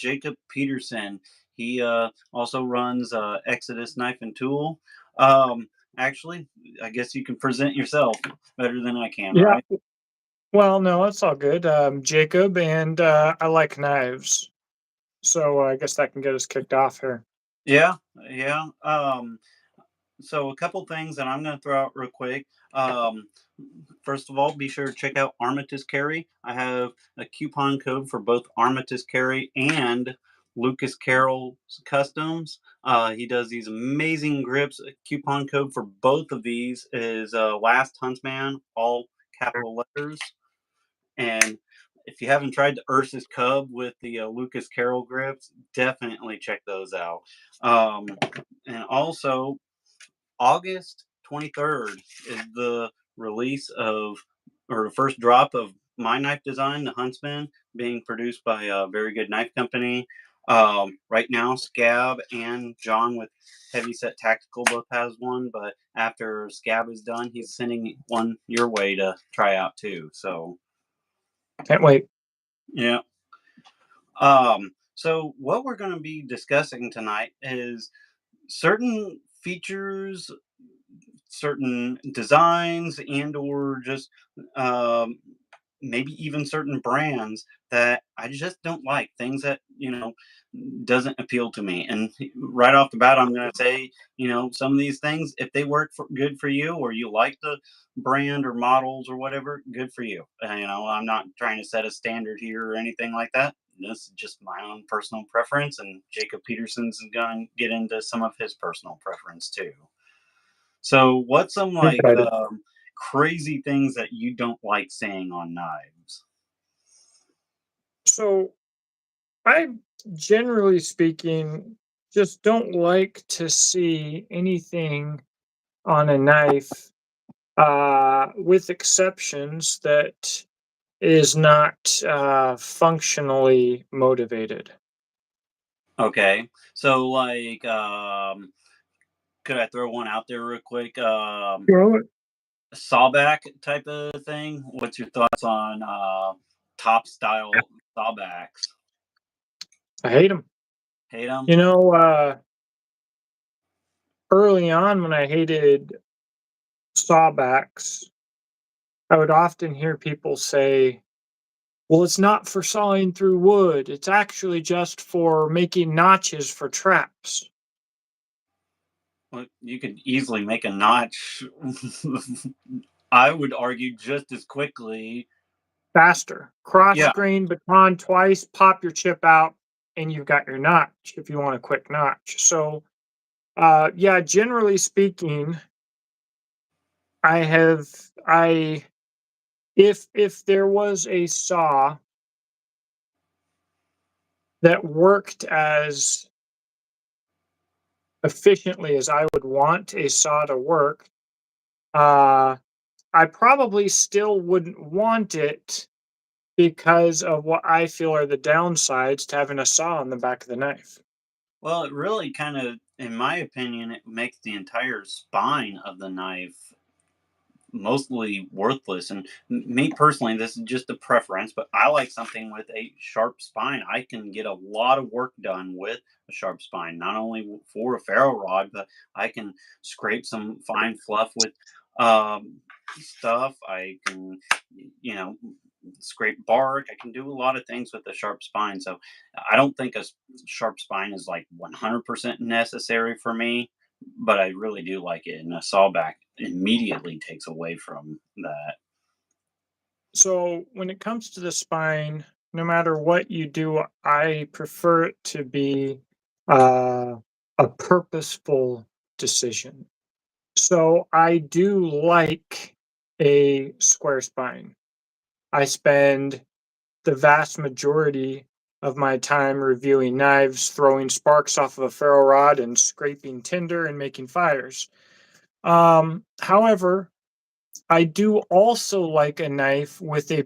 Jacob Peterson. He also runs Exodus Knife and Tool. Um, Actually, I guess you can present yourself better than I can, Yeah, right? well, no, it's all good. Jacob, and I like knives, so I guess that can get us kicked off here. Yeah, yeah. So a couple things that I'm going to throw out real quick. Um, First of all, be sure to check out Armitage Carry. I have a coupon code for both Armitage Carry and Lucas Carroll's Customs. He does these amazing grips. A coupon code for both of these is Last Huntsman, all capital letters. And if you haven't tried the Ursus Cub with the Lucas Carroll grips, definitely check those out. Um, and also, August 23rd is the release of, or the first drop of my knife design, the Huntsman, being produced by a very good knife company. Right now, Scab and John with Heavy Set Tactical both has one, but after Scab is done, he's sending one your way to try out too. So, Can't wait. yeah. So what we're going to be discussing tonight is certain features, certain designs, and or just um, maybe even certain brands that I just don't like. Things that doesn't appeal to me. And right off the bat, I'm going to say, some of these things, if they work good for you, or you like the brand or models or whatever, good for you. I'm not trying to set a standard here or anything like that. This is just my own personal preference, and Jacob Peterson's going to get into some of his personal preference too. So, what's some like Excited. crazy things that you don't like saying on knives? So I, generally speaking, just don't like to see anything on a knife, with exceptions, that is not functionally motivated. Okay, so like, could I throw one out there real quick? Well, Sawback type of thing. What's your thoughts on top style sawbacks? I hate them. Hate them? You know, early on when I hated sawbacks, I would often hear people say, well, it's not for sawing through wood. It's actually just for making notches for traps. Well, you could easily make a notch. I would argue just as quickly. Faster. Cross Yeah. grain baton twice, pop your chip out, and you've got your notch if you want a quick notch. So, yeah, generally speaking, I have, I, if there was a saw that worked as efficiently as I would want a saw to work, uh, I probably still wouldn't want it because of what I feel are the downsides to having a saw on the back of the knife. Well, it really kind of, in my opinion, it makes the entire spine of the knife mostly worthless. And me personally, this is just a preference, but I like something with a sharp spine. I can get a lot of work done with a sharp spine, not only for a ferro rod, but I can scrape some fine fluff with um, stuff. I can, you know, scrape bark. I can do a lot of things with a sharp spine. So I don't think a sharp spine is like 100% necessary for me, but I really do like it. And a sawback immediately takes away from that. So when it comes to the spine, no matter what you do, I prefer it to be uh, a purposeful decision. So I do like a square spine. I spend the vast majority of my time reviewing knives, throwing sparks off of a ferro rod, and scraping tinder and making fires. However, I do also like a knife with a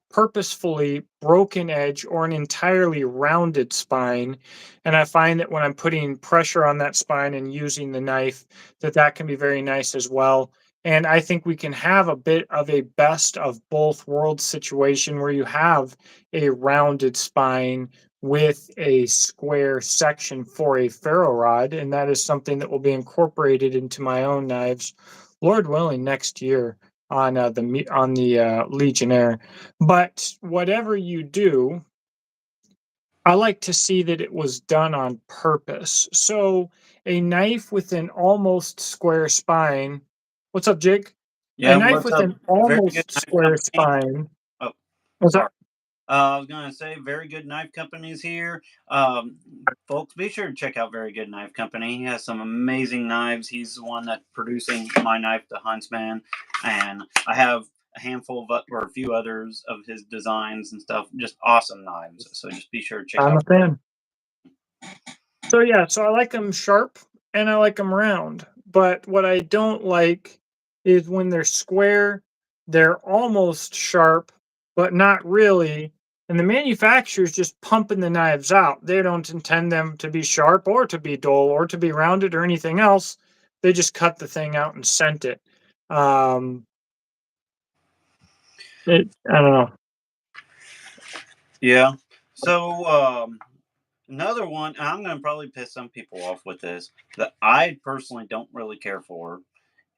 purposefully broken edge or an entirely rounded spine. And I find that when I'm putting pressure on that spine and using the knife, that can be very nice as well. And I think we can have a bit of a best of both worlds situation where you have a rounded spine with a square section for a ferro rod, and that is something that will be incorporated into my own knives, Lord willing, next year on the Legionnaire. But whatever you do, I like to see that it was done on purpose. So a knife with an almost square spine. What's up, Jake? A Yeah, knife what's with up? an Very good almost knife square company. spine. Oh, What's sorry. up? I was gonna say very good knife companies here. Folks, be sure to check out Very Good Knife Company. He has some amazing knives. He's the one that's producing my knife, the Huntsman, and I have a handful of or a few others of his designs and stuff. Just awesome knives. So just be sure to check I'm out. a fan. So yeah, so I like them sharp and I like them round. But what I don't like is when they're square, they're almost sharp, but not really. And the manufacturer's just pumping the knives out. They don't intend them to be sharp or to be dull or to be rounded or anything else. They just cut the thing out and sent it. Um, I don't know. Yeah. So another one, I'm gonna probably piss some people off with this that I personally don't really care for.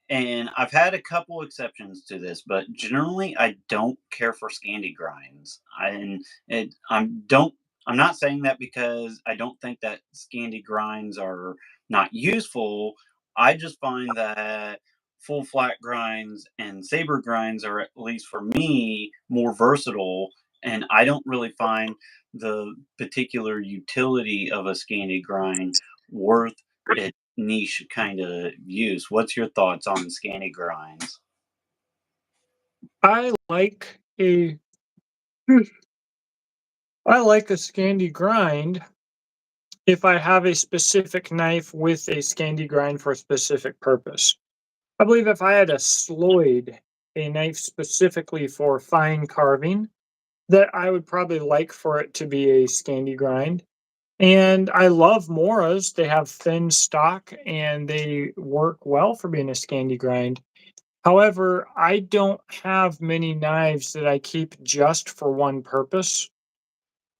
And I've had a couple exceptions to this, but generally I don't care for Scandi grinds. And it, I'm don't I'm not saying that because I don't think that Scandi grinds are not useful. I just find that full flat grinds and saber grinds are, at least for me, more versatile, and I don't really find the particular utility of a Scandi grind worth its niche kind of use. What's your thoughts on Scandi grinds? I like a I like a Scandi grind if I have a specific knife with a Scandi grind for a specific purpose. I believe if I had a Sloyd, a knife specifically for fine carving, that I would probably like for it to be a Scandi grind. And I love Moras. They have thin stock and they work well for being a Scandi grind. However, I don't have many knives that I keep just for one purpose.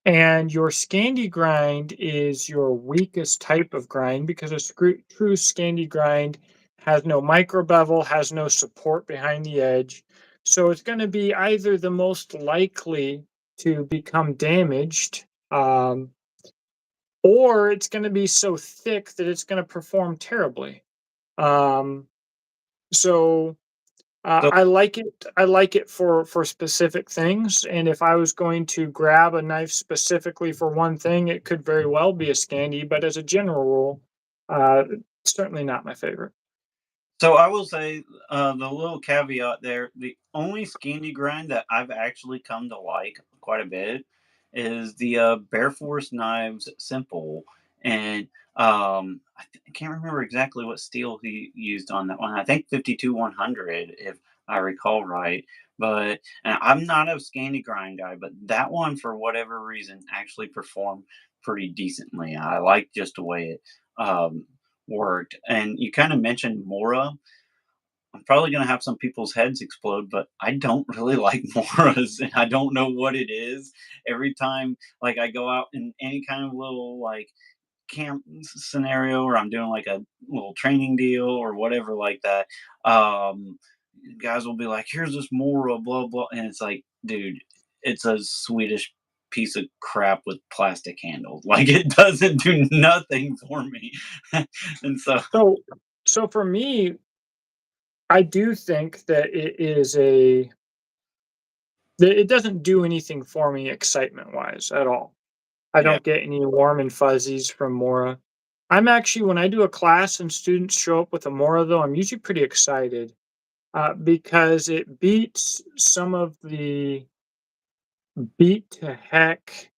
And your Scandi grind is your weakest type of grind because a true Scandi grind has no micro bevel, has no support behind the edge. So it's going to be either the most likely to become damaged, or it's going to be so thick that it's going to perform terribly. Um, so So, I like it. I like it for specific things, and if I was going to grab a knife specifically for one thing, it could very well be a Scandi. But as a general rule, uh, certainly not my favorite. so I will say the little caveat there: the only Scandi grind that I've actually come to like quite a bit is the Bear Force Knives Simple, and I can't remember exactly what steel he used on that one. I think 52-100, if I recall right. But and I'm not a Scandi grind guy, but that one for whatever reason actually performed pretty decently. I like just the way it worked. And you kind of mentioned Mora. I'm probably going to have some people's heads explode, but I don't really like Moras, and I don't know what it is. Every time, like I go out in any kind of little like camp scenario, or I'm doing like a little training deal or whatever like that, guys will be like, "Here's this Mora, blah blah," and it's like, dude, it's a Swedish piece of crap with plastic handles. Like it doesn't do nothing for me, and so So, so for me, I do think that it is a that it doesn't do anything for me excitement wise at all. I yeah. don't get any warm and fuzzies from Mora. I'm actually when I do a class and students show up with a Mora though, I'm usually pretty excited because it beats some of the beat to heck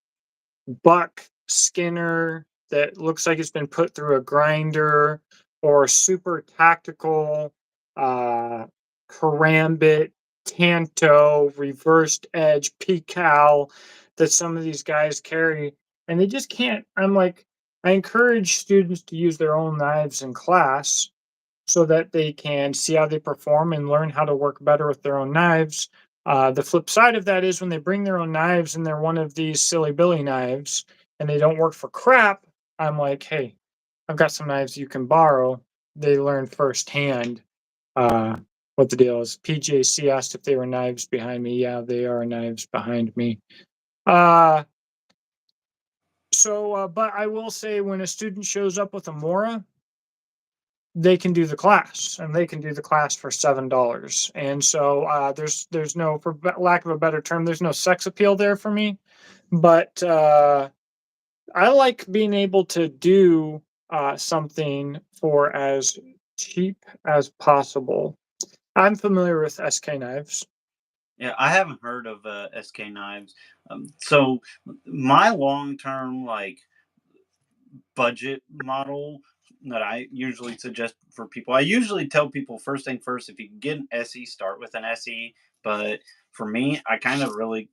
buck Skinner that looks like it's been put through a grinder or super tactical uh, karambit, tanto, reversed edge, Pical that some of these guys carry. And they just can't. I'm like, I encourage students to use their own knives in class so that they can see how they perform and learn how to work better with their own knives. The flip side of that is when they bring their own knives and they're one of these silly Billy knives, and they don't work for crap, I'm like, hey, I've got some knives you can borrow. They learn firsthand uh, what the deal is. PJC asked if they were knives behind me. Yeah, they are knives behind me. Uh, but I will say when a student shows up with a Mora, they can do the class, and they can do the class for $7. And so there's no, for lack of a better term, there's no sex appeal there for me. But I like being able to do something for as cheap as possible. I'm familiar with SK knives. Yeah, I haven't heard of SK knives. So my long term like budget model that I usually suggest for people, I usually tell people first thing first, if you can get an SE, start with an SE. But for me, I kind of really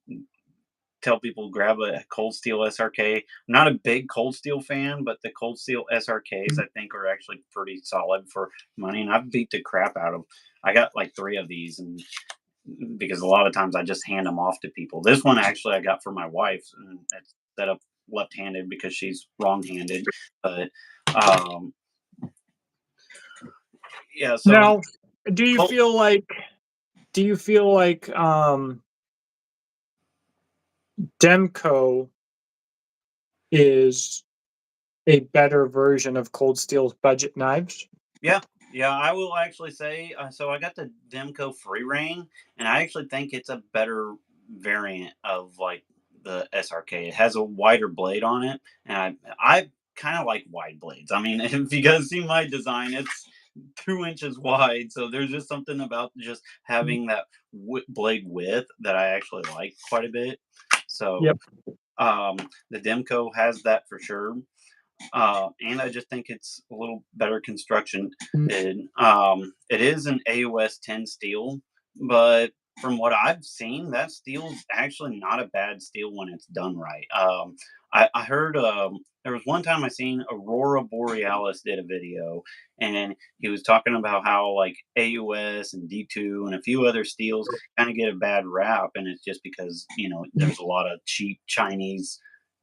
tell people grab a Cold Steel SRK. I'm not a big Cold Steel fan, but the Cold Steel SRKs I think are actually pretty solid for money, and I've beat the crap out of. I got like three of these, and because a lot of times I just hand them off to people. This one actually I got for my wife, and it's set up left-handed because she's wrong-handed. But um, yeah, so Now, do you Colt, feel like do you feel like Demco is a better version of Cold Steel's budget knives? yeah, yeah, I will actually say. So I got the Demco Free Reign, and I actually think it's a better variant of like the SRK. It has a wider blade on it, and I kind of like wide blades. I mean, if you guys see my design, it's 2 inches wide. So there's just something about just Mm, having that blade width that I actually like quite a bit. So yep. um, the Demco has that for sure. And I just think it's a little better construction. Mm, It is an AOS 10 steel, but from what I've seen, that steel's actually not a bad steel when it's done right. I heard there was one time I seen Aurora Borealis did a video, and he was talking about how like AOS and D2 and a few other steels kind of get a bad rap, and it's just because mm. there's a lot of cheap Chinese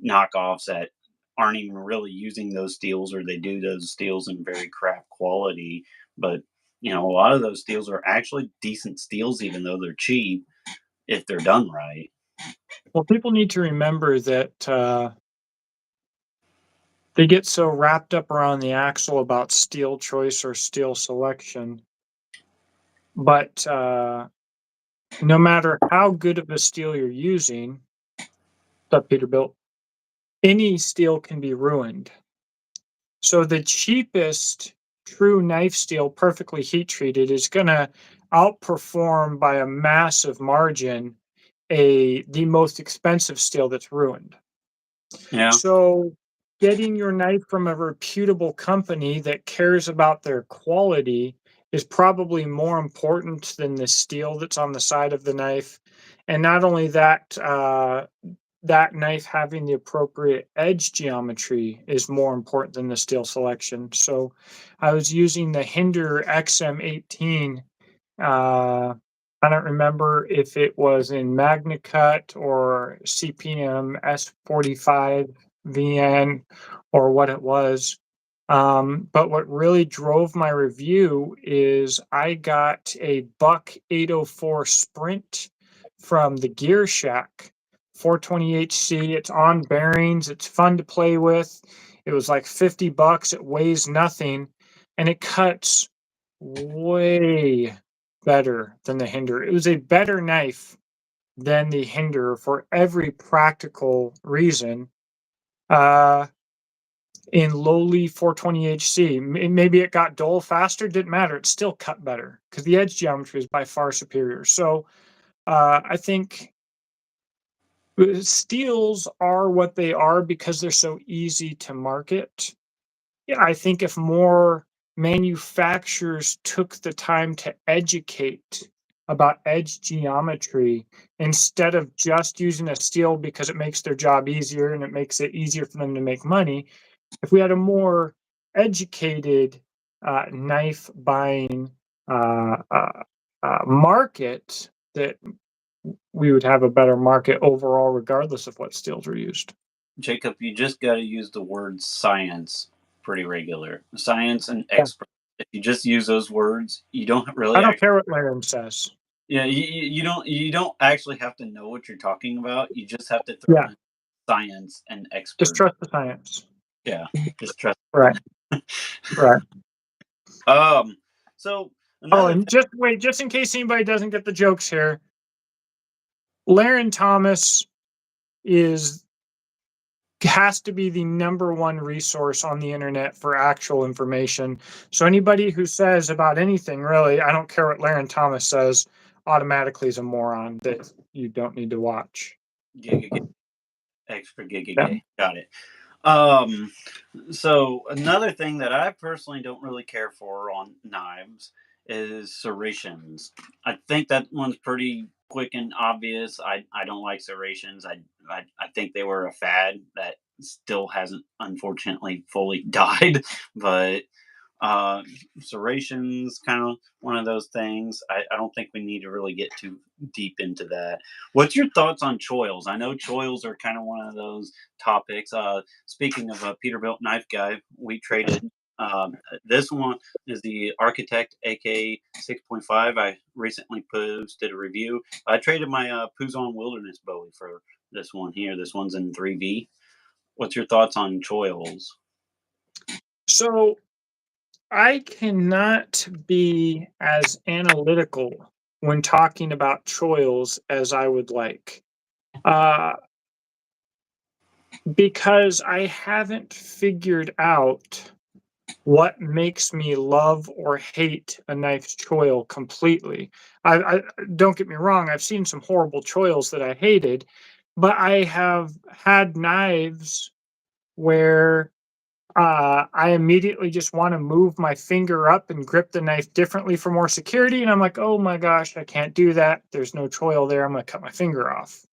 knockoffs that aren't even really using those steels, or they do those steels in very crap quality. But a lot of those steels are actually decent steels, even though they're cheap if they're done right. Well, people need to remember that they get so wrapped up around the axle about steel choice or steel selection, but no matter how good of a steel you're using, that Peterbilt, any steel can be ruined. So the cheapest true knife steel, perfectly heat treated, is going to outperform by a massive margin the most expensive steel that's ruined. Yeah, So getting your knife from a reputable company that cares about their quality is probably more important than the steel that's on the side of the knife. And not only that, that knife having the appropriate edge geometry is more important than the steel selection. So I was using the Hinder XM18. I don't remember if it was in Magna Cut or CPM S45 VN or what it was. But what really drove my review is I got a Buck 804 Sprint from the Gear Shack, 420HC. It's on bearings. It's fun to play with. It was like $50. It weighs nothing, and it cuts way better than the Hinder. It was a better knife than the Hinder for every practical reason. Uh, in lowly 420HC, maybe it got dull faster. Didn't matter. It still cut better because the edge geometry is by far superior. So I think steels are what they are because they're so easy to market. Yeah, I think if more manufacturers took the time to educate about edge geometry instead of just using a steel because it makes their job easier and it makes it easier for them to make money, if we had a more educated knife buying market, that we would have a better market overall, regardless of what steels are used. Jacob, you just got to use the word science pretty regular. Science and Yeah. expert. If you just use those words, you don't I really don't actually. care what Laren says. Yeah, you don't actually have to know what you're talking about. You just have to throw Yeah, in science and just expert. trust the science. Yeah, just trust. Right, right. Um. So Oh, another and thing. just wait, just in case anybody doesn't get the jokes here, Laren Thomas is has to be the number one resource on the internet for actual information. So anybody who says about anything, really, I don't care what Laren Thomas says, automatically is a moron that you don't need to watch. Giga gay, extra giga Yeah. gay. Got it. Um. So another thing that I personally don't really care for on knives is serrations. I think that one's pretty quick and obvious. I don't like serrations. I think they were a fad that still hasn't unfortunately fully died, but uh, serrations, kind of one of those things. I don't think we need to really get too deep into that. What's your thoughts on choils? I know choils are kind of one of those topics. Speaking of a Peterbilt knife guy, we traded. This one is the Architect AK 6.5. I recently posted a review. I traded my Puzon Wilderness Bowie for this one here. This one's in 3V. What's your thoughts on choils? So I cannot be as analytical when talking about choils as I would like. Uh, because I haven't figured out what makes me love or hate a knife's choil completely. I don't get me wrong, I've seen some horrible choils that I hated, but I have had knives where I immediately just want to move my finger up and grip the knife differently for more security. And I'm like, oh my gosh, I can't do that. There's no choil there. I'm going to cut my finger off.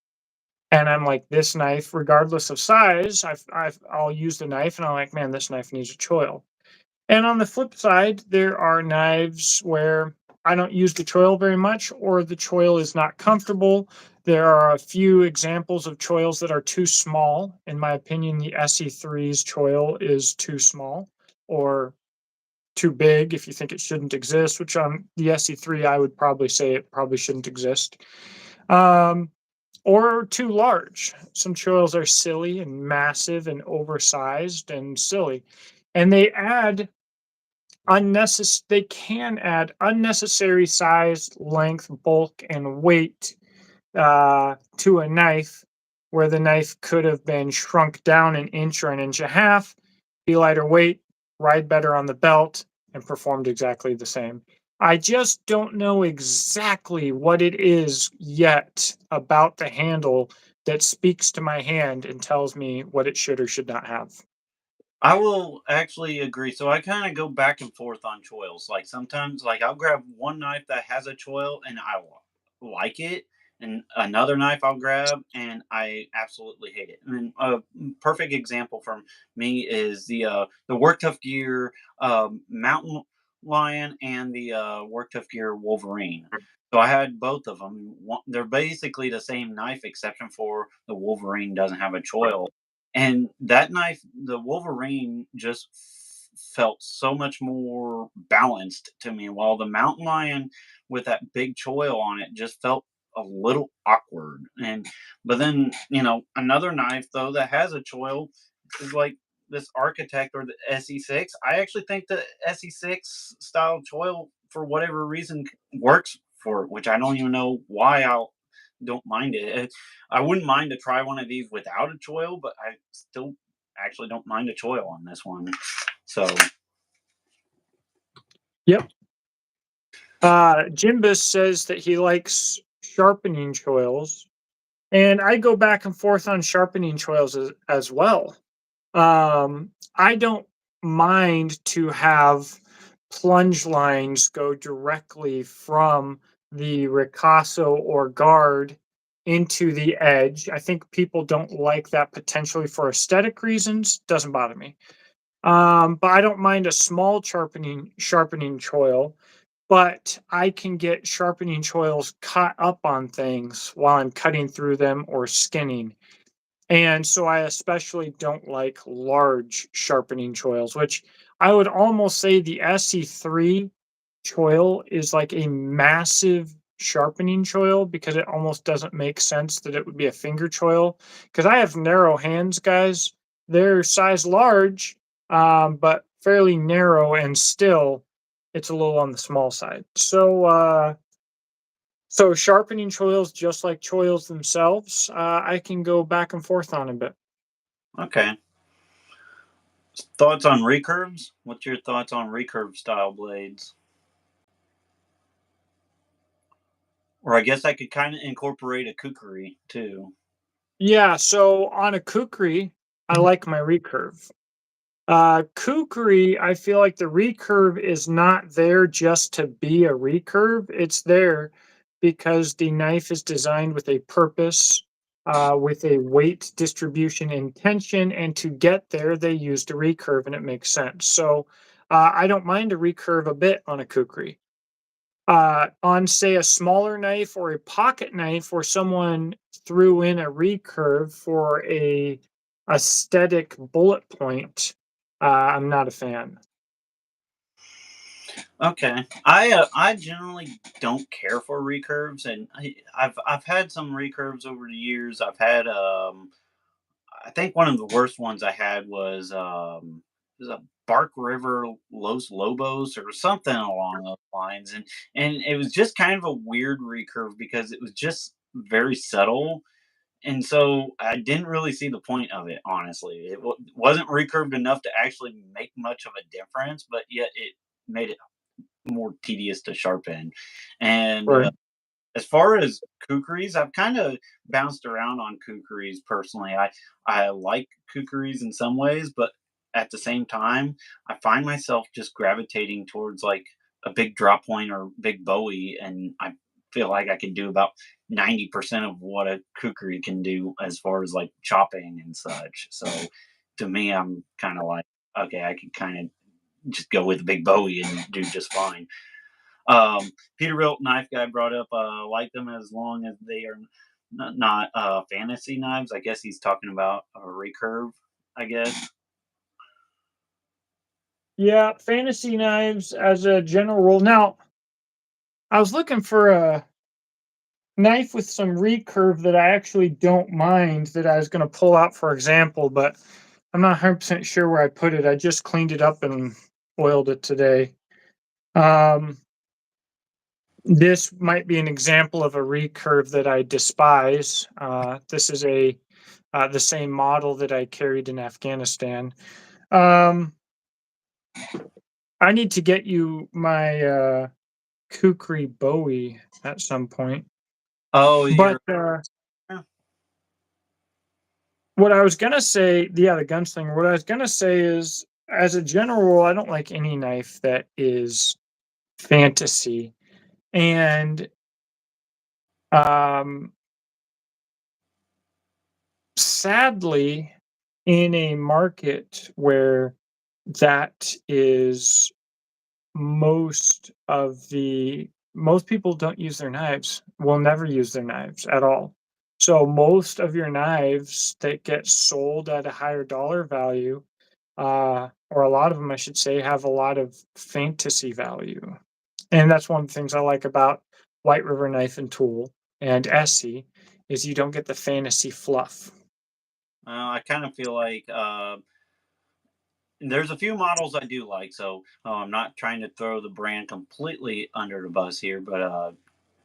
And I'm like, this knife, regardless of size, I'll use the knife, and I'm like, man, this knife needs a choil. And on the flip side, there are knives where I don't use the choil very much, or the choil is not comfortable. There are a few examples of choils that are too small. In my opinion, the SE3's choil is too small, or too big if you think it shouldn't exist, which on the SE3, I would probably say it probably shouldn't exist. Um, or too large. Some choils are silly and massive and oversized and silly. And they can add unnecessary size, length, bulk, and weight to a knife where the knife could have been shrunk down an inch or an inch and a half, be lighter weight, ride better on the belt, and performed exactly the same. I just don't know exactly what it is yet about the handle that speaks to my hand and tells me what it should or should not have. I will actually agree. So I kind of go back and forth on choils. Like sometimes, like I'll grab one knife that has a choil and I like it, and another knife I'll grab and I absolutely hate it. And a perfect example from me is the Work Tough Gear Mountain Lion and the Work Tough Gear Wolverine. So I had both of them. They're basically the same knife, exception for the Wolverine doesn't have a choil, and that knife, the Wolverine, just felt so much more balanced to me, while the Mountain Lion with that big choil on it just felt a little awkward. And but then, another knife though that has a choil is like this Architect or the SE6. I actually think the SE6 style choil, for whatever reason, works for it, which I don't even know why I don't mind it. I wouldn't mind to try one of these without a choil, but I still actually don't mind a choil on this one. So Yep. Jimbus says that he likes sharpening choils, and I go back and forth on sharpening choils as well. I don't mind to have plunge lines go directly from the ricasso or guard into the edge. I think people don't like that potentially for aesthetic reasons. Doesn't bother me. But I don't mind a small sharpening choil, but I can get sharpening choils caught up on things while I'm cutting through them or skinning. And so I especially don't like large sharpening choils, which I would almost say the SE3 choil is like a massive sharpening choil because it almost doesn't make sense that it would be a finger choil. Because I have narrow hands, guys. They're size large, but fairly narrow, and still it's a little on the small side. So sharpening choils, just like choils themselves, I can go back and forth on a bit. Okay. Thoughts on recurves? What's your thoughts on recurve style blades? Or I guess I could kind of incorporate a kukri too. Yeah, so on a kukri, I like my recurve. Kukri, I feel like the recurve is not there just to be a recurve. It's there because the knife is designed with a purpose, with a weight distribution intention, and to get there, they used a recurve, and it makes sense. So I don't mind a recurve a bit on a kukri. On say a smaller knife or a pocket knife where someone threw in a recurve for a aesthetic bullet point, I'm not a fan. Okay, I generally don't care for recurves, and I've had some recurves over the years. I've had I think one of the worst ones I had was a Bark River Los Lobos or something along those lines, and it was just kind of a weird recurve because it was just very subtle, and so I didn't really see the point of it. Honestly, wasn't recurved enough to actually make much of a difference, but yet it made it more tedious to sharpen. And Right. as far as kukris, I've kind of bounced around on kukris personally. I like kukris in some ways, but at the same time, I find myself just gravitating towards like a big drop point or big Bowie, and I feel like I can do about 90% of what a kukri can do as far as like chopping and such. So to me, I'm kind of like, okay, I can kind of just go with a big Bowie and do just fine. Peterbilt knife guy brought up like them as long as they are not fantasy knives. I guess he's talking about a recurve. I guess. Yeah, fantasy knives as a general rule. Now, I was looking for a knife with some recurve that I actually don't mind that I was going to pull out for example, but I'm not 100% sure where I put it. I just cleaned it up and oiled it today. Um, This might be an example of a recurve that I despise. This is a the same model that I carried in Afghanistan. Um, I need to get you my Kukri Bowie at some point. Oh, But you're. what I was gonna say, yeah, the gunslinger. What I was gonna say is, as a general rule, I don't like any knife that is fantasy. And um, sadly, in a market where that is most people don't use their knives, will never use their knives at all. So most of your knives that get sold at a higher dollar value, or a lot of them, I should say, have a lot of fantasy value. And that's one of the things I like about White River Knife and Tool and Essie is you don't get the fantasy fluff. I kind of feel like there's a few models I do like, so I'm not trying to throw the brand completely under the bus here, but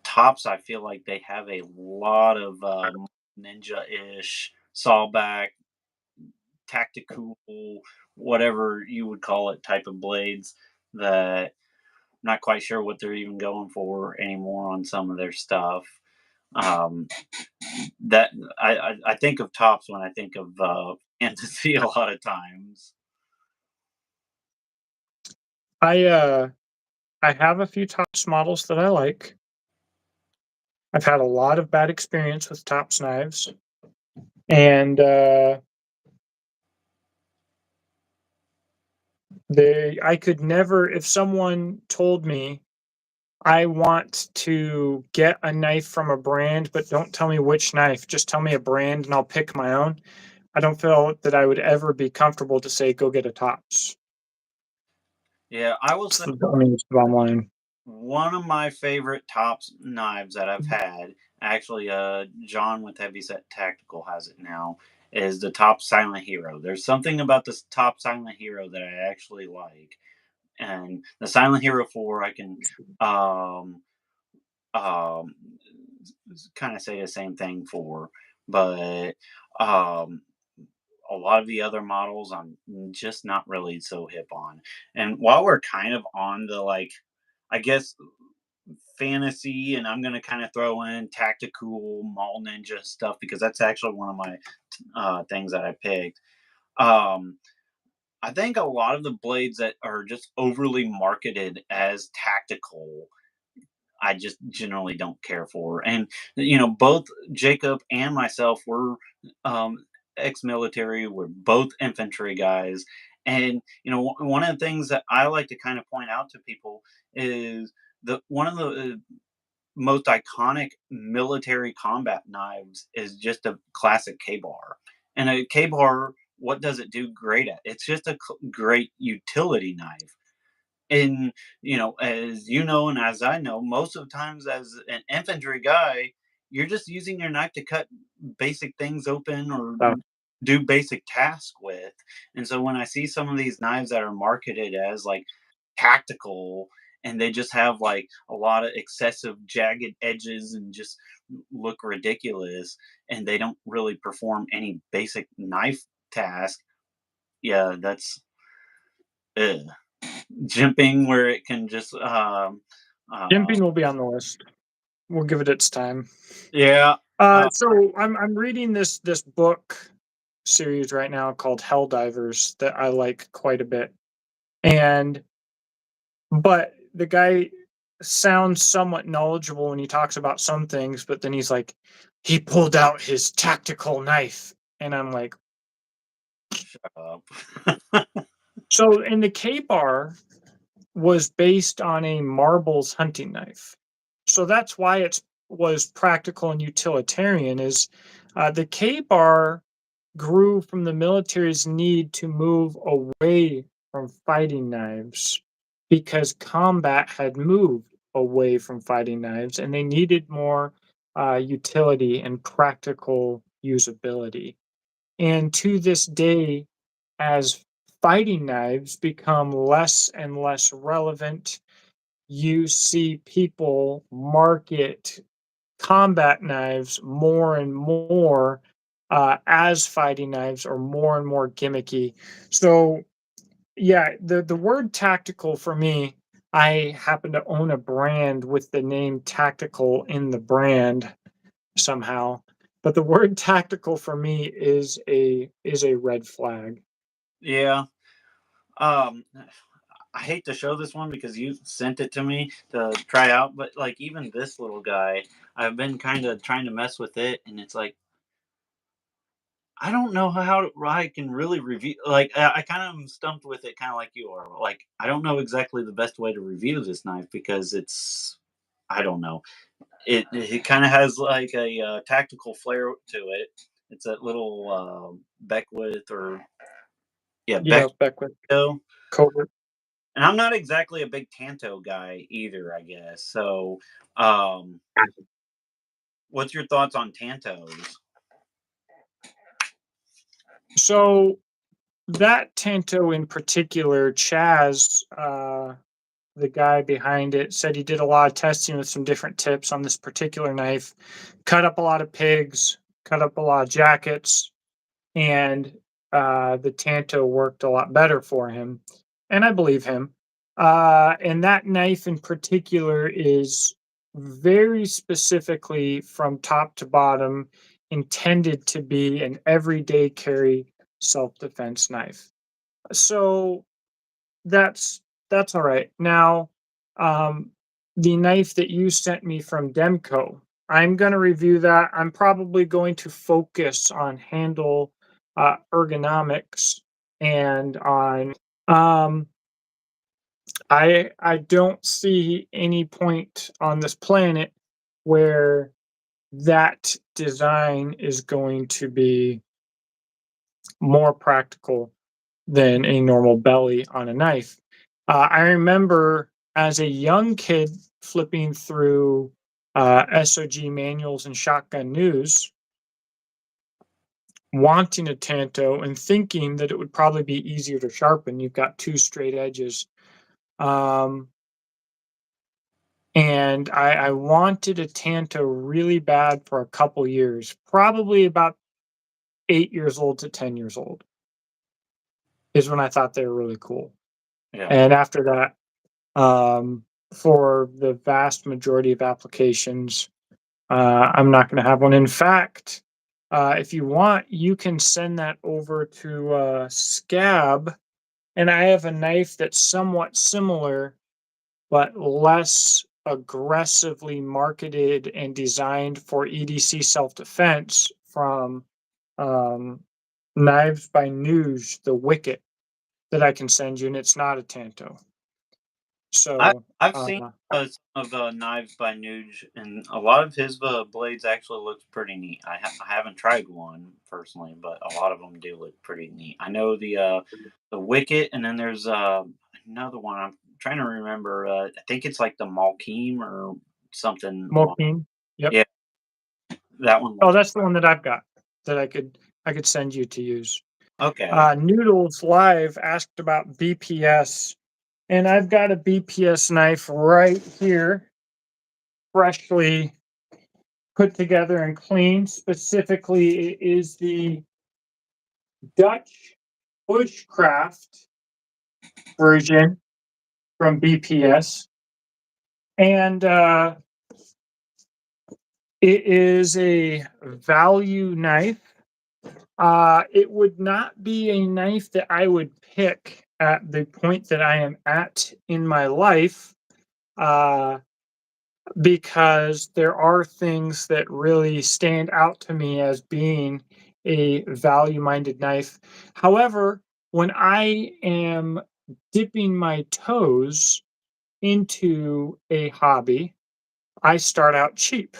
tops, I feel like they have a lot of ninja-ish sawback tactical, whatever you would call it, type of blades that I'm not quite sure what they're even going for anymore on some of their stuff. Um, that I think of tops when I think of fantasy a lot of times. I uh I have a few Tops models that I like. I've had a lot of bad experience with Tops knives, and they I could never if someone told me I want to get a knife from a brand, but don't tell me which knife. Just tell me a brand and I'll pick my own. I don't feel that I would ever be comfortable to say, go get a Tops. Yeah, I will say I mean, it's the bottom line. one of my favorite Tops knives that I've had, actually, John with Heavyset Tactical has it now, is the Top Silent Hero. There's something about this Top Silent Hero that I actually like. And the Silent Hero 4, I can um, um, kind of say the same thing for, but um, a lot of the other models I'm just not really so hip on. And while we're kind of on the like, I guess fantasy, and I'm gonna kind of throw in tactical mall ninja stuff because that's actually one of my things that I picked. Um, I think a lot of the blades that are just overly marketed as tactical, I just generally don't care for. And both Jacob and myself were um, ex-military. We're both infantry guys, and one of the things that I like to kind of point out to people is the one of the most iconic military combat knives is just a classic K-bar. And a K-bar, what does it do great at? It's just a great utility knife. And as you know, and as I know, most of the times as an infantry guy, you're just using your knife to cut basic things open or So, do basic tasks with. And so when I see some of these knives that are marketed as like tactical, and they just have like a lot of excessive jagged edges and just look ridiculous, and they don't really perform any basic knife task, yeah, that's ugh. Jimping where it can just uh Gimping will be on the list. We'll give it its time. yeah. So I'm reading this book series right now called Hell Divers that I like quite a bit. And but the guy sounds somewhat knowledgeable when he talks about some things, but then he's like, he pulled out his tactical knife. And I'm like, Shut up. so in the K bar was based on a marbles hunting knife. So that's why it was practical and utilitarian is the K bar grew from the military's need to move away from fighting knives because combat had moved away from fighting knives and they needed more utility and practical usability. And to this day, as fighting knives become less and less relevant, you see people market combat knives more and more as fighting knives or more and more gimmicky. So yeah, the word tactical for me, I happen to own a brand with the name tactical in the brand somehow. But the word tactical for me is a red flag. Yeah. Um I hate to show this one because you sent it to me to try out, but like even this little guy, I've been kind of trying to mess with it, and it's like I don't know I can really review. Like I kind of am stumped with it, kind of like you are. Like I don't know exactly the best way to review this knife because I don't know. It kind of has like a tactical flair to it. It's that little Beckwith or yeah Yeah, Beckwith Becko, covert. and I'm not exactly a big Tanto guy either. I guess so. Um, what's your thoughts on Tantos? So that Tanto in particular, Chaz, the guy behind it, said he did a lot of testing with some different tips on this particular knife, cut up a lot of pigs, cut up a lot of jackets, and the Tanto worked a lot better for him. And I believe him. And that knife in particular is very specifically from top to bottom intended to be an everyday carry self defense knife. So that's that's all right. Now, um, the knife that you sent me from Demco, I'm going to review that. I'm probably going to focus on handle ergonomics and on. Um, I don't see any point on this planet where that design is going to be more practical than a normal belly on a knife. I remember as a young kid flipping through SOG manuals and Shotgun News, wanting a Tanto and thinking that it would probably be easier to sharpen. You've got two straight edges. Um, and I wanted a Tanto really bad for a couple years, probably about 8 years old to 10 years old is when I thought they were really cool. Yeah. And after that, for the vast majority of applications, I'm not going to have one. In fact, if you want, you can send that over to Scab, and I have a knife that's somewhat similar, but less aggressively marketed and designed for EDC self defense from um, Knives by Nuge, the Wicket, that I can send you, and it's not a Tanto. I So, I've seen some of Knives by Nuge, and a lot of his blades actually looks pretty neat. I haven't tried one personally, but a lot of them do look pretty neat. I know the Wicket, and then there's another one. I'm trying to remember. I think it's like the Malkeem or something along. Morphine. Yep. Yeah, that one Oh, looks that's the one that I've got that I could send you to use. okay. Noodles Live asked about BPS, and I've got a BPS knife right here, freshly put together and clean. Specifically, it is the Dutch Bushcraft version from BPS, and it is a value knife. It would not be a knife that I would pick at the point that I am at in my life, uh, because there are things that really stand out to me as being a value minded knife. However, when I am dipping my toes into a hobby, I start out cheap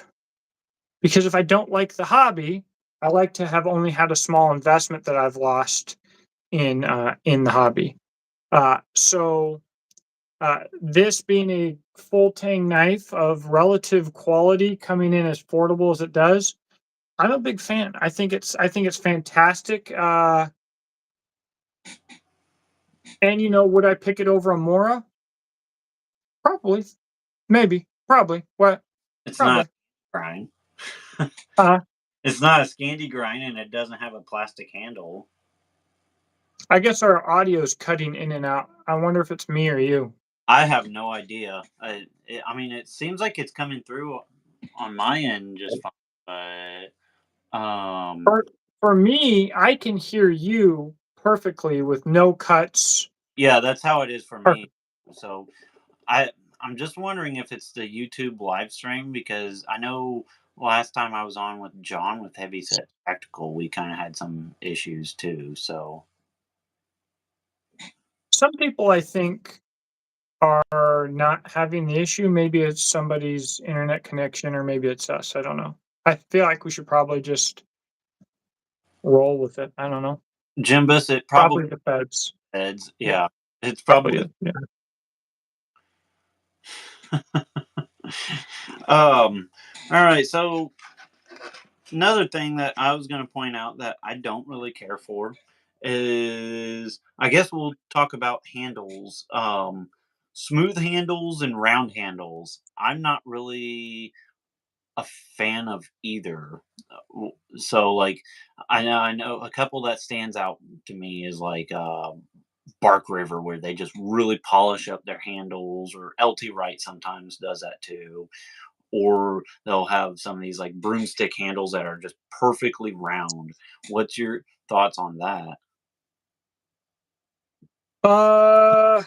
because if I don't like the hobby, I like to have only had a small investment that I've lost in the hobby. This being a full tang knife of relative quality coming in as affordable as it does, I'm a big fan. I think it's fantastic. And would I pick it over a Mora? Probably, maybe, probably. What? It's not Probably. a grind. Uh, It's not a Scandi grind, and it doesn't have a plastic handle. I guess our audio is cutting in and out. I wonder if it's me or you. I have no idea. I mean, it seems like it's coming through on my end just fine, but For for me, I can hear you perfectly with no cuts. yeah, that's how it is for me. Perfect. So I I'm just wondering if it's the YouTube live stream because I know last time I was on with John with Heavy Set Tactical, we kind of had some issues too. So Some people, I think, are not having the issue. Maybe it's somebody's internet connection, or maybe it's us. I don't know. I feel like we should probably just roll with it. I don't know. Jimbus, it probably Probably the feds. heads. Yeah, Yeah, it's probably probably is. Yeah. all right, so another thing that I was going to point out that I don't really care for is I guess we'll talk about handles. Smooth handles and round handles. I'm not really a fan of either. So like I know a couple that stands out to me is like Bark River where they just really polish up their handles, or LT Wright sometimes does that too, or they'll have some of these like broomstick handles that are just perfectly round. What's your thoughts on that? Uh,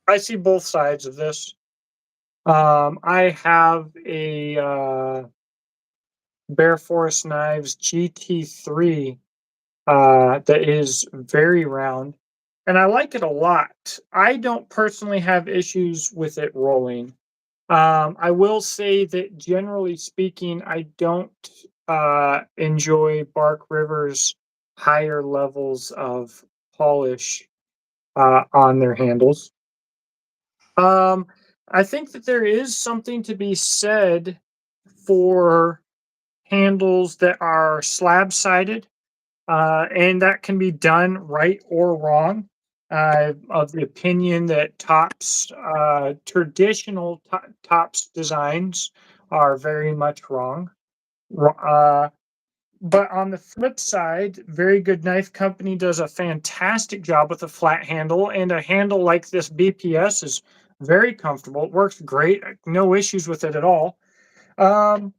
I see both sides of this. I have a Bear Forest Knives GT3 that is very round. and I like it a lot. I don't personally have issues with it rolling. I will say that generally speaking, I don't enjoy Bark River's higher levels of polish on their handles. Um, I think that there is something to be said for handles that are slab sided, and that can be done right or wrong. Of the opinion that traditional tops designs are very much wrong. But on the flip side, Very Good Knife Company does a fantastic job with a flat handle, and a handle like this BPS is very comfortable. It works great, no issues with it at all. Um,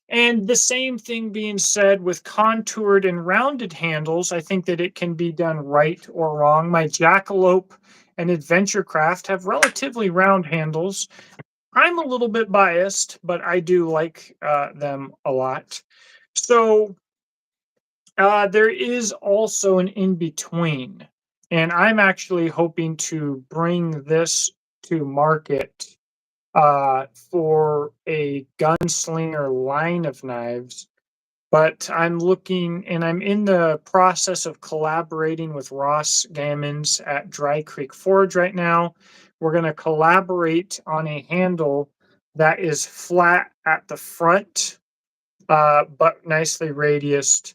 and the same thing being said with contoured and rounded handles, I think that it can be done right or wrong. My Jackalope and Adventure Craft have relatively round handles. I'm a little bit biased, but I do like them a lot. So there is also an in between, and I'm actually hoping to bring this to market for a gunslinger line of knives. But I'm looking and I'm in the process of collaborating with Ross Gammons at Dry Creek Forge right now. We're going to collaborate on a handle that is flat at the front, but nicely radiused,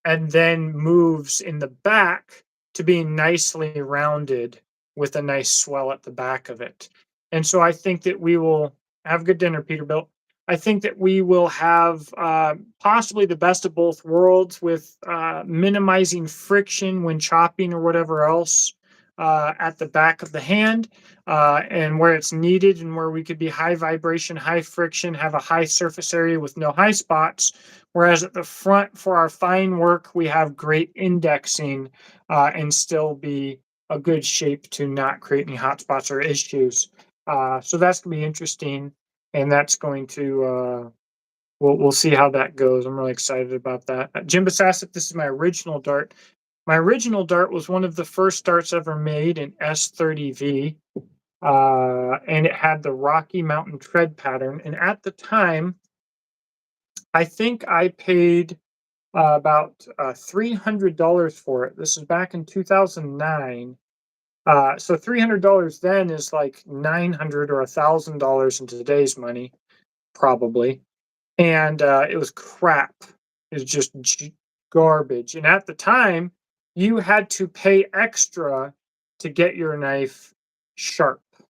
and then moves in the back to being nicely rounded with a nice swell at the back of it. And so I think that we will have a good dinner, Peterbilt. I think that we will have possibly the best of both worlds with minimizing friction when chopping or whatever else at the back of the hand and where it's needed and where we could be high vibration, high friction, have a high surface area with no high spots. Whereas at the front for our fine work, we have great indexing and still be a good shape to not create any hot spots or issues. So that's going to be interesting. And that's going to, we'll see how that goes. I'm really excited about that. Jim Bassasset, this is my original dart. My original dart was one of the first darts ever made in S30V. And it had the Rocky Mountain tread pattern. And at the time, I think I paid about $300 for it. This is back in 2009. So $300 then is like 900 or $1,000 in today's money, probably. And it was crap. It was just garbage. And at the time, you had to pay extra to get your knife sharp Just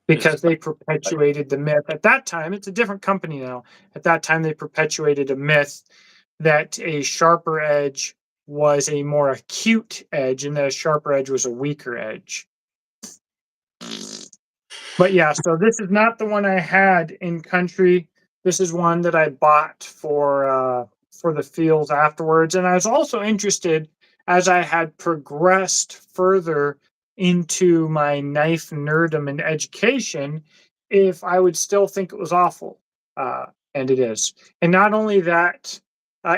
because they like, perpetuated the myth. At that time, it's a different company now. At that time, they perpetuated a myth that a sharper edge was a more acute edge and that a sharper edge was a weaker edge. But yeah, so this is not the one I had in country. This is one that I bought for the fields afterwards. And I was also interested as I had progressed further into my knife nerdom and education if I would still think it was awful. And it is. And not only that,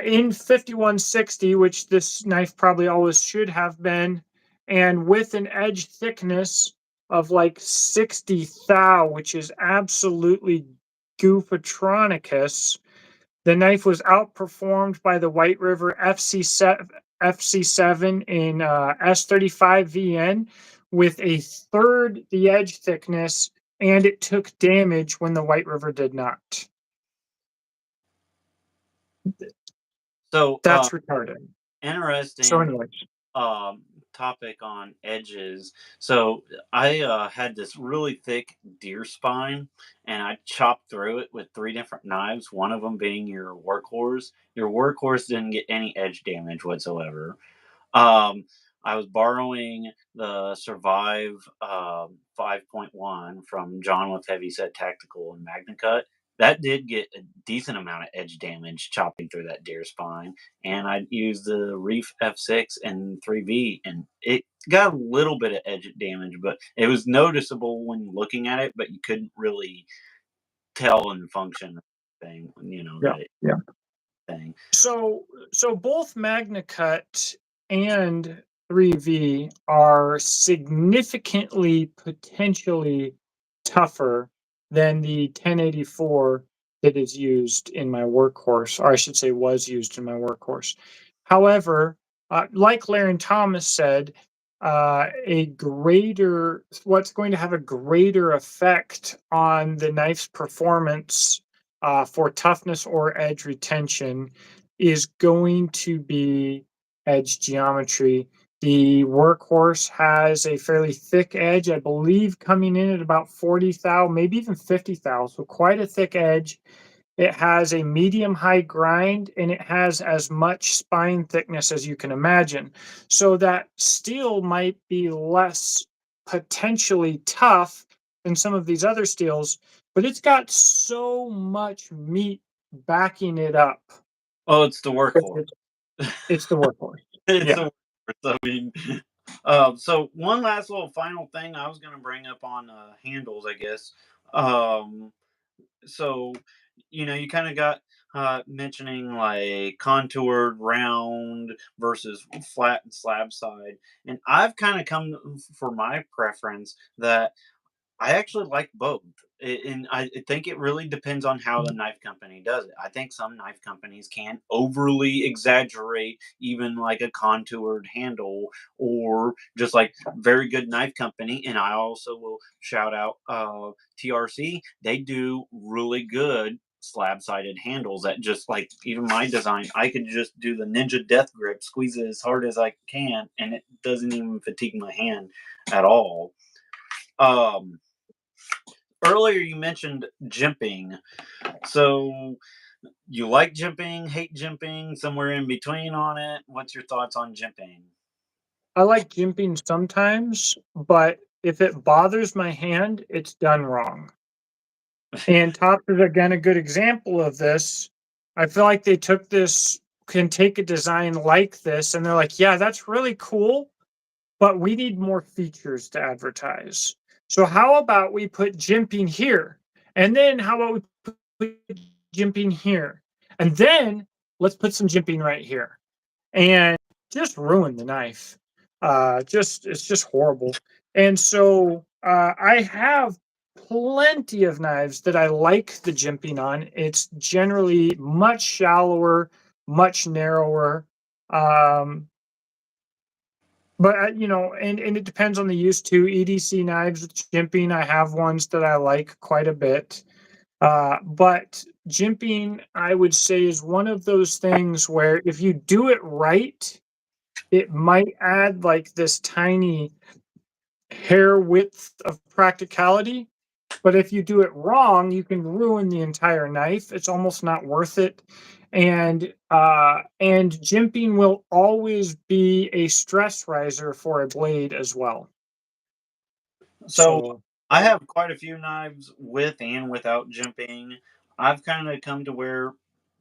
in 5160, which this knife probably always should have been, and with an edge thickness of like 60 thou, which is absolutely goofatronicus. The knife was outperformed by the White River FC7 in S35 VN with a third the edge thickness, and it took damage when the White River did not. so That's retarded. So, interesting anyways, um, topic on edges. So I had this really thick deer spine, and I chopped through it with three different knives. One of them being your workhorse. Your workhorse didn't get any edge damage whatsoever. Um, I was borrowing the Survive 5.1 from John with Heavyset Tactical and Magna Cut. That did get a decent amount of edge damage chopping through that deer spine. And I used the Reef F6 and 3V, and it got a little bit of edge damage, but it was noticeable when looking at it, but you couldn't really tell and function thing, yeah, that it yeah. thing. So both Magna Cut and 3V are significantly potentially tougher than the 1084 that is used in my workhorse, or I should say was used in my workhorse. However, like Laren Thomas said, what's going to have a greater effect on the knife's performance for toughness or edge retention is going to be edge geometry. The workhorse has a fairly thick edge, I believe, coming in at about 40 thou, maybe even 50 thou, so quite a thick edge. It has a medium high grind and it has as much spine thickness as you can imagine. So that steel might be less potentially tough than some of these other steels, but it's got so much meat backing it up. Oh, it's the workhorse. It's, it's the workhorse. It's Yeah. the workhorse. I mean, so one last little final thing I was going to bring up on handles, I guess. Um, so you kind of got mentioning like contoured round versus flat and slab side, and I've kind of come for my preference that I actually like both. And I think it really depends on how the knife company does it. I think some knife companies can overly exaggerate even like a contoured handle, or just like very good knife company. And I also will shout out TRC. They do really good slab sided handles that just like even my design, I could just do the Ninja Death Grip, squeeze it as hard as I can, and it doesn't even fatigue my hand at all. Um, Earlier you mentioned jimping. So you like jimping, hate jimping, somewhere in between on it. What's your thoughts on jimping? I like jimping sometimes, but if it bothers my hand, it's done wrong. And Top is again a good example of this. I feel like they took this, can take a design like this, and they're like, yeah, that's really cool, but we need more features to advertise. So how about we put jimping here? And then how about we put jimping here? And then let's put some jimping right here. And just ruin the knife. Just it's just horrible. And so I have plenty of knives that I like the jimping on. It's generally much shallower, much narrower. Um, but and it depends on the use too. EDC knives with jimping, I have ones that I like quite a bit. But jimping, I would say, is one of those things where if you do it right, it might add like this tiny hair width of practicality. But if you do it wrong, you can ruin the entire knife. It's almost not worth it. And jimping will always be a stress riser for a blade as well. So So I have quite a few knives with and without jimping. I've kind of come to where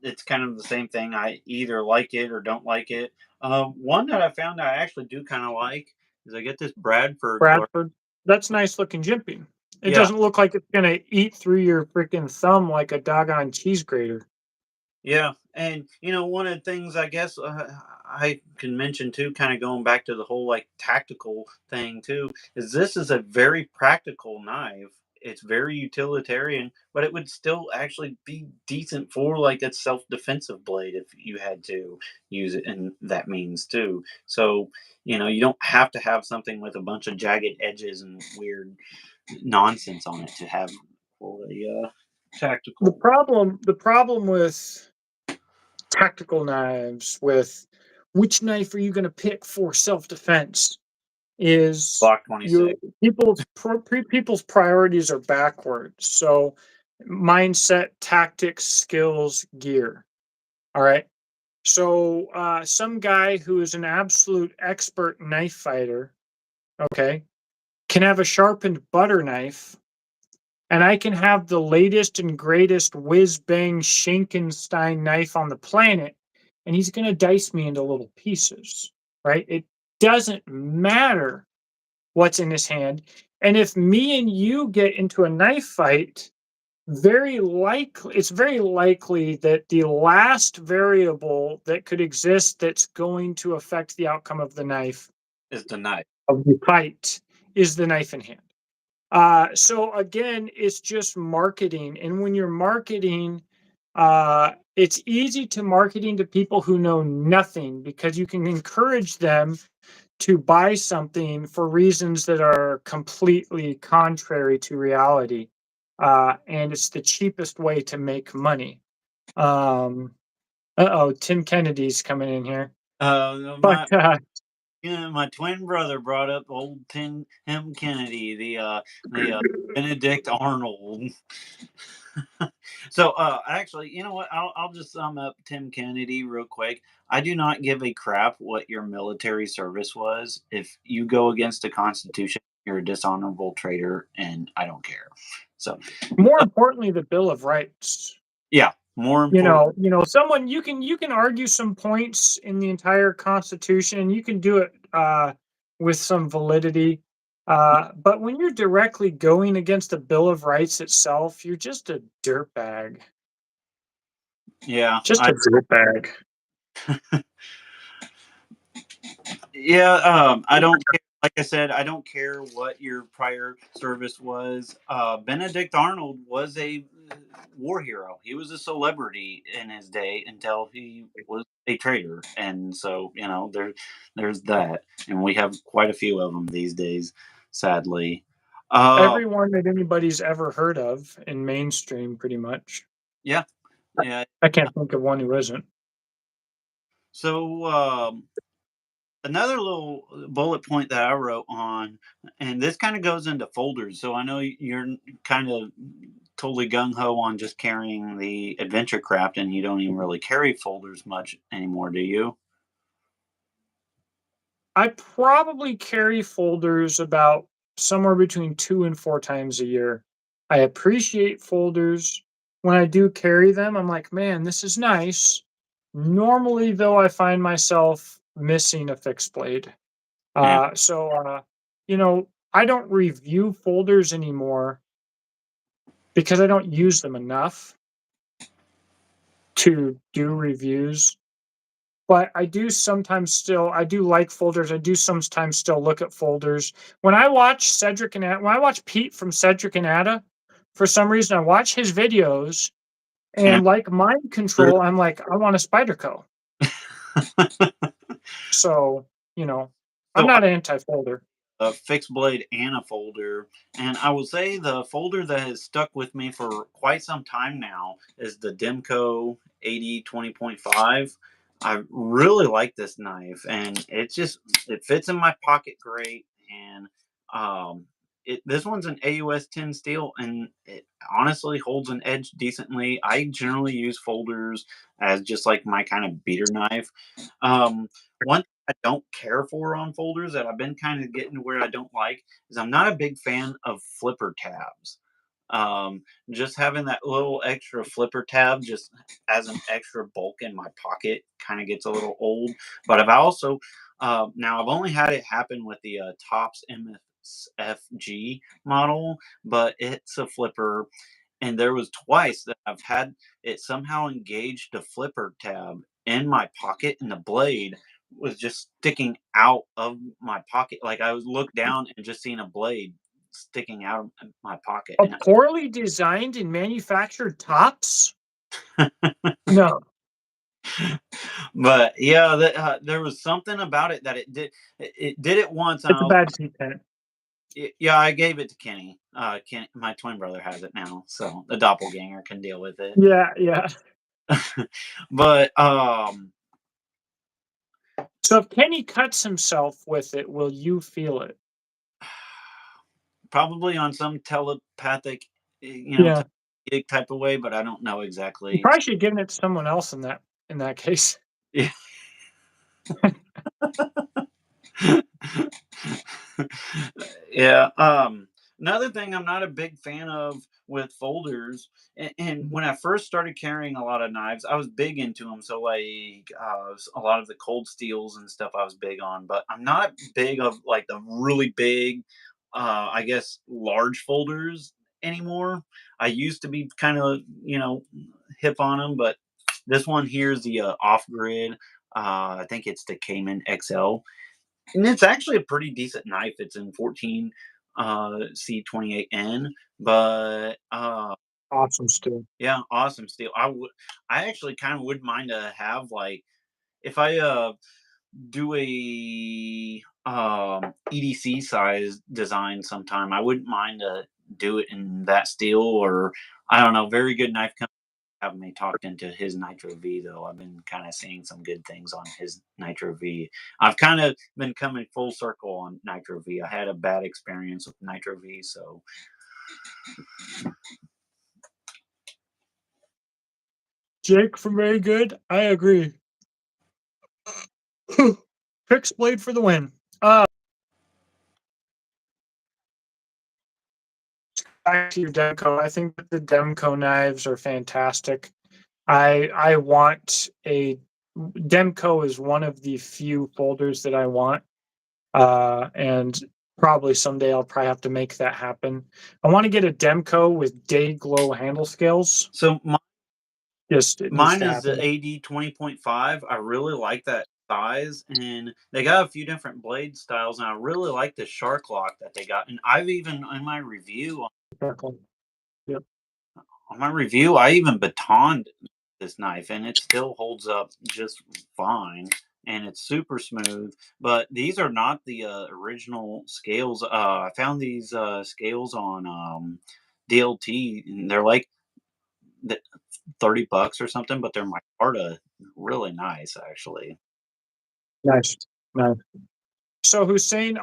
it's kind of the same thing. I either like it or don't like it. One that I found I actually do kind of like is I get this Bradford. Bradford, that's nice looking jimping. It Yeah, doesn't look like it's gonna eat through your freaking thumb like a doggone cheese grater. yeah, and one of the things I guess I can mention too, kind of going back to the whole like tactical thing too, is this is a very practical knife. It's very utilitarian, but it would still actually be decent for like a self-defensive blade if you had to use it in that means too. So you don't have to have something with a bunch of jagged edges and weird nonsense on it to have for a tactical. The problem with tactical knives, with which knife are you going to pick for self-defense, is Block your 26. people's priorities are backwards. So mindset, tactics, skills, gear. All right. So some guy who is an absolute expert knife fighter, okay, can have a sharpened butter knife, and I can have the latest and greatest whiz bang Schenkenstein knife on the planet, and he's going to dice me into little pieces, right? It doesn't matter what's in his hand. And if me and you get into a knife fight, it's very likely that the last variable that could exist that's going to affect the outcome of the knife is the knife. of the fight is the knife in hand. So again, it's just marketing. And when you're marketing, it's easy to marketing to people who know nothing because you can encourage them to buy something for reasons that are completely contrary to reality. And it's the cheapest way to make money. Um, Tim Kennedy's coming in here. But My Yeah, my twin brother brought up old Tim Kennedy, the Benedict Arnold. So, actually, you know what? I'll just sum up Tim Kennedy real quick. I do not give a crap what your military service was. If you go against the Constitution, you're a dishonorable traitor, and I don't care. So, more importantly, the Bill of Rights. yeah, more You important. know, someone you can argue some points in the entire Constitution. You can do it with some validity. But when you're directly going against the Bill of Rights itself, you're just a dirtbag. Yeah, Just a dirtbag. I don't care. Like I said, I don't care what your prior service was. Benedict Arnold was a war hero. He was a celebrity in his day until he was a traitor, and so there's that, and we have quite a few of them these days, sadly. Uh, Everyone that anybody's ever heard of in mainstream, pretty much. yeah, yeah. I can't think of one who isn't. So another little bullet point that I wrote on, and this kind of goes into folders. So I know you're kind of totally gung ho on just carrying the adventure craft, and you don't even really carry folders much anymore, do you? I probably carry folders about somewhere between 2 and 4 times a year. I appreciate folders. When I do carry them, I'm like, "Man, this is nice." Normally, though, I find myself missing a fixed blade. Yeah. You know, I don't review folders anymore because I don't use them enough to do reviews. But I do like folders. I do sometimes still look at folders. When I watch Pete from Cedric and Ada, for some reason I watch his videos And and like mind control, I'm like, I want a Spyderco. So, you know, I'm so not anti-folder. a fixed blade and a folder. And I will say the folder that has stuck with me for quite some time now is the Demco 80 20.5. I really like this knife, and it fits in my pocket great. And um, this one's an AUS 10 steel, and it honestly holds an edge decently. I generally use folders as just like my kind of beater knife. One thing I don't care for on folders that I've been kind of getting to where I don't like is I'm not a big fan of flipper tabs. Um, just having that little extra flipper tab just as an extra bulk in my pocket kind of gets a little old. But I've also now I've only had it happen with the Tops MSFG model, but it's a flipper, and there was twice that I've had it somehow engaged the flipper tab in my pocket, and the blade was just sticking out of my pocket. Like I was looked down and just seeing a blade sticking out of my pocket. A And poorly designed and manufactured tops? No, but yeah, there was something about it that it did it once, and it's I a was bad seat pen. yeah, I gave it to Kenny. My twin brother has it now, so the doppelganger can deal with it. Yeah, yeah. But So if Kenny cuts himself with it, will you feel it? probably on some telepathic, Yeah. type of way, but I don't know You exactly. probably should have given it to someone else in that case. Yeah. Yeah. Another thing I'm not a big fan of with folders, and when I first started carrying a lot of knives, I was big into them. So like a lot of the cold steels and stuff, I was big on. But I'm not big of like the really big, I guess, large folders anymore. I used to be kind of hip on them, but this one here is the off grid. I think it's the Cayman XL, And it's actually a pretty decent knife. It's in 14 C28N, but Awesome still. yeah, awesome steel. I actually kind of wouldn't mind to have like if I do a EDC size design sometime. I wouldn't mind to do it in that steel or I don't know. Very good knife company have me talked into his Nitro V though. I've been kind of seeing some good things on his Nitro V. I've kind of been coming full circle on Nitro V. I had a bad experience with Nitro V, so Jake from Very Good. I agree. Fixed blade for the win. Back to your Demco. I think that the Demco knives are fantastic. I want a Demco is one of the few folders that I want. And probably someday I'll probably have to make that happen. I want to get a Demco with day glow handle scales. so Just it needs mine to is the happen. AD 20.5. I really like that size, and they got a few different blade styles, and I really like the shark lock that they got. And I've even in my review Exactly. Yep. I even batoned this knife, and it still holds up just fine, and it's super smooth. But these are not the original scales. I found these scales on DLT, and they're like the 30 bucks or something, but they're micarta, really nice actually. Nice. Nice. So Hussein,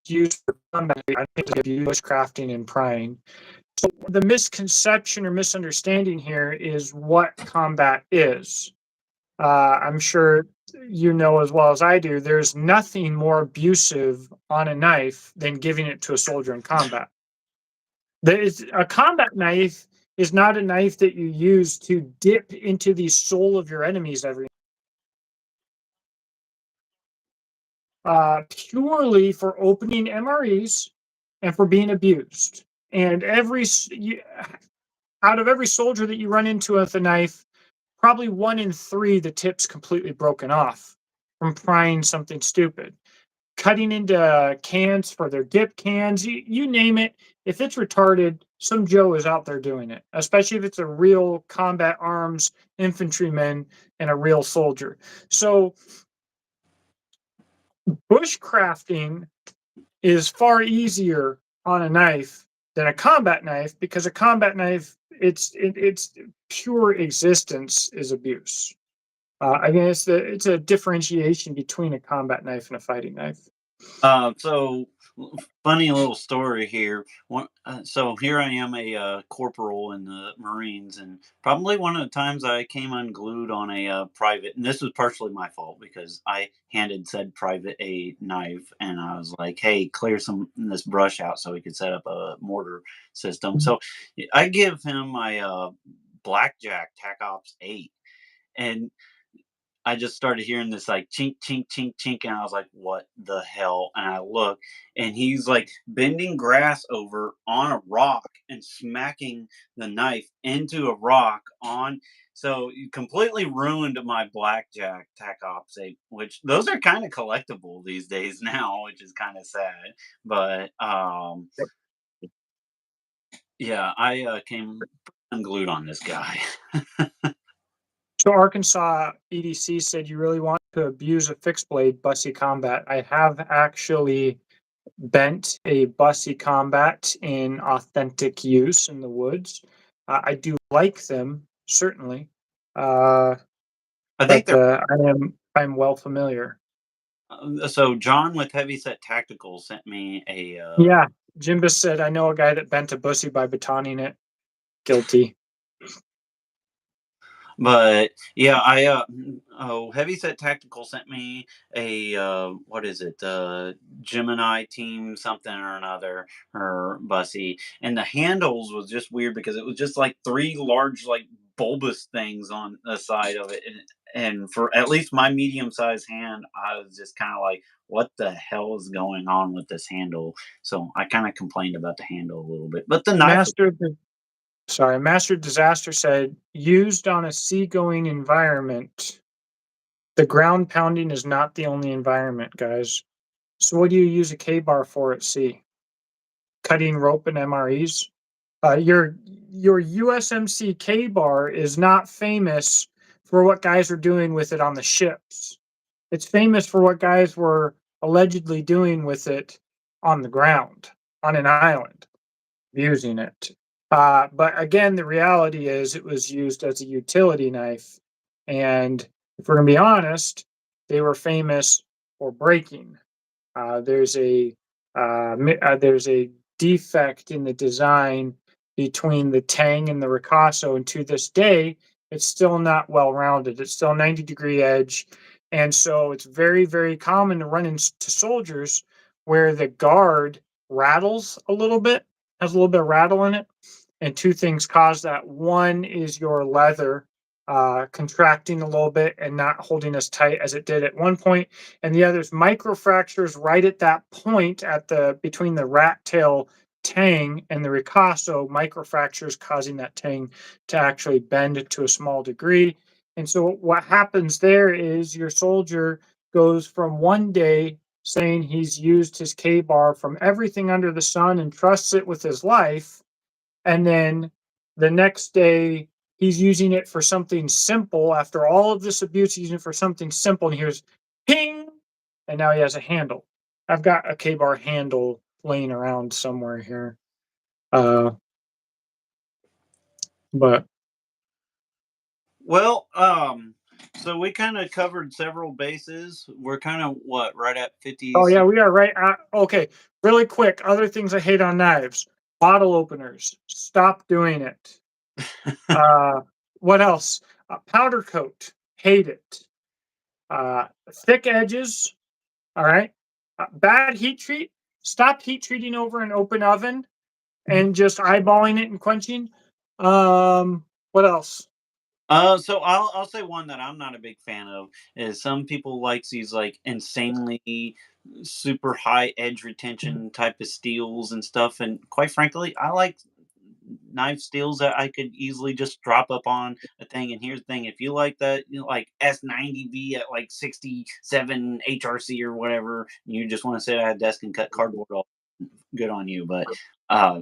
used for combat. I think of bushcrafting and prying. So the misconception or misunderstanding here is what combat is. I'm sure you know as well as I do, there's nothing more abusive on a knife than giving it to a soldier in combat. A combat knife is not a knife that you use to dip into the soul of your enemies every purely for opening MREs and for being abused. And out of every soldier that you run into with a knife, probably 1 in 3 the tip's completely broken off from prying something stupid. Cutting into cans for their dip cans, you name it. If it's retarded, some Joe is out there doing it, especially if it's a real combat arms infantryman and a real soldier. So, bushcrafting is far easier on a knife than a combat knife because a combat knife, its pure existence is abuse. Again, it's a differentiation between a combat knife and a fighting knife. So funny little story here. So here I am, a corporal in the Marines, and probably one of the times I came unglued on a private, and this was partially my fault because I handed said private a knife, and I was like, "Hey, clear some this brush out so we could set up a mortar system." So I give him my blackjack Tac Ops 8, and I just started hearing this like chink, chink, chink, chink, and I was like, "What the hell?" And I look, and he's like bending grass over on a rock and smacking the knife into a rock on. So you completely ruined my blackjack tac ops, which those are kind of collectible these days now, which is kind of sad. But yeah, I came unglued on this guy. So Arkansas EDC said you really want to abuse a fixed blade bussy combat. I have actually bent a bussy combat in authentic use in the woods. I do like them certainly, uh, I think but they're I'm well familiar. so John with Heavyset Tactical sent me a Yeah, Jimbus said I know a guy that bent a bussy by batoning it. Guilty. but yeah, I Heavyset Tactical sent me a what is it? Gemini team something or another or bussy. And the handles was just weird because it was just like three large like bulbous things on the side of it. And for at least my medium sized hand, I was just kind of like, what the hell is going on with this handle? So I kind of complained about the handle a little bit. But the knife, Master of the Sorry, Master Disaster said, used on a seagoing environment, the ground pounding is not the only environment, guys. So what do you use a K bar for at sea? Cutting rope and MREs? Your USMC K bar is not famous for what guys are doing with it on the ships. It's famous for what guys were allegedly doing with it on the ground, on an island, using it. But again, the reality is it was used as a utility knife. And if we're going to be honest, they were famous for breaking. There's a defect in the design between the Tang and the Ricasso, and to this day, it's still not well rounded. It's still 90-degree edge, and so it's very very common to run into soldiers where the guard rattles a little bit, has a little bit of rattle in it, and two things cause that. One is your leather contracting a little bit and not holding as tight as it did at one point, and the other is microfractures right at that point at the between the rat tail tang and the ricasso, microfractures causing that tang to actually bend to a small degree. And so what happens there is your soldier goes from one day saying he's used his K bar from everything under the sun and trusts it with his life, and then the next day he's using it for something simple. After all of this abuse, he's using it for something simple, and he hears ping, and now he has a handle. I've got a K bar handle laying around somewhere here. Uh, but Well, so we kind of covered several bases. We're kind of what, right at oh yeah, 56. we are right. Okay, really quick. Other things I hate on knives: bottle openers. Stop doing it. Uh, what else? Powder coat. Hate it. Thick edges. All right. Bad heat treat. Stop heat treating over an open oven and just eyeballing it and quenching. What else? So I'll say one that I'm not a big fan of is some people like these like insanely super high edge retention type of steels and stuff, and quite frankly, I like knife steels that I could easily just drop up on a thing. And here's the thing: if you like that, you know, like S90V at like 67 HRC or whatever, you just want to sit at a desk and cut cardboard, all good on you. But uh,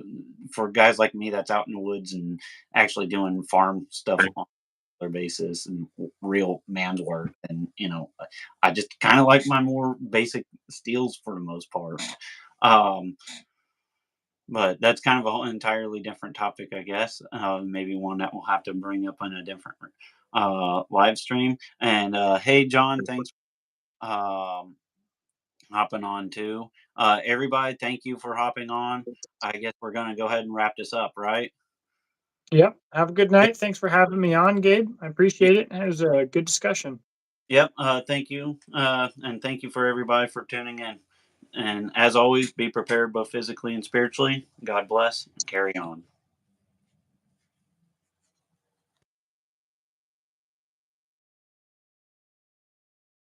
for guys like me that's out in the woods and actually doing farm stuff on a regular basis and real man's work, and I just kind of like my more basic steels for the most part. Um, but that's kind of a whole entirely different topic, I guess. Maybe one that we'll have to bring up on a different live stream. And hey, John, thanks for hopping on too. Everybody, thank you for hopping on. I guess we're going to go ahead and wrap this up, right? Yep. Have a good Yep. night. Thanks for having me on, Gabe. I y- appreciate it. It was a good discussion. Yep. Thank you. And thank you for everybody for tuning in. And as always, be prepared both physically and spiritually. God bless and carry on.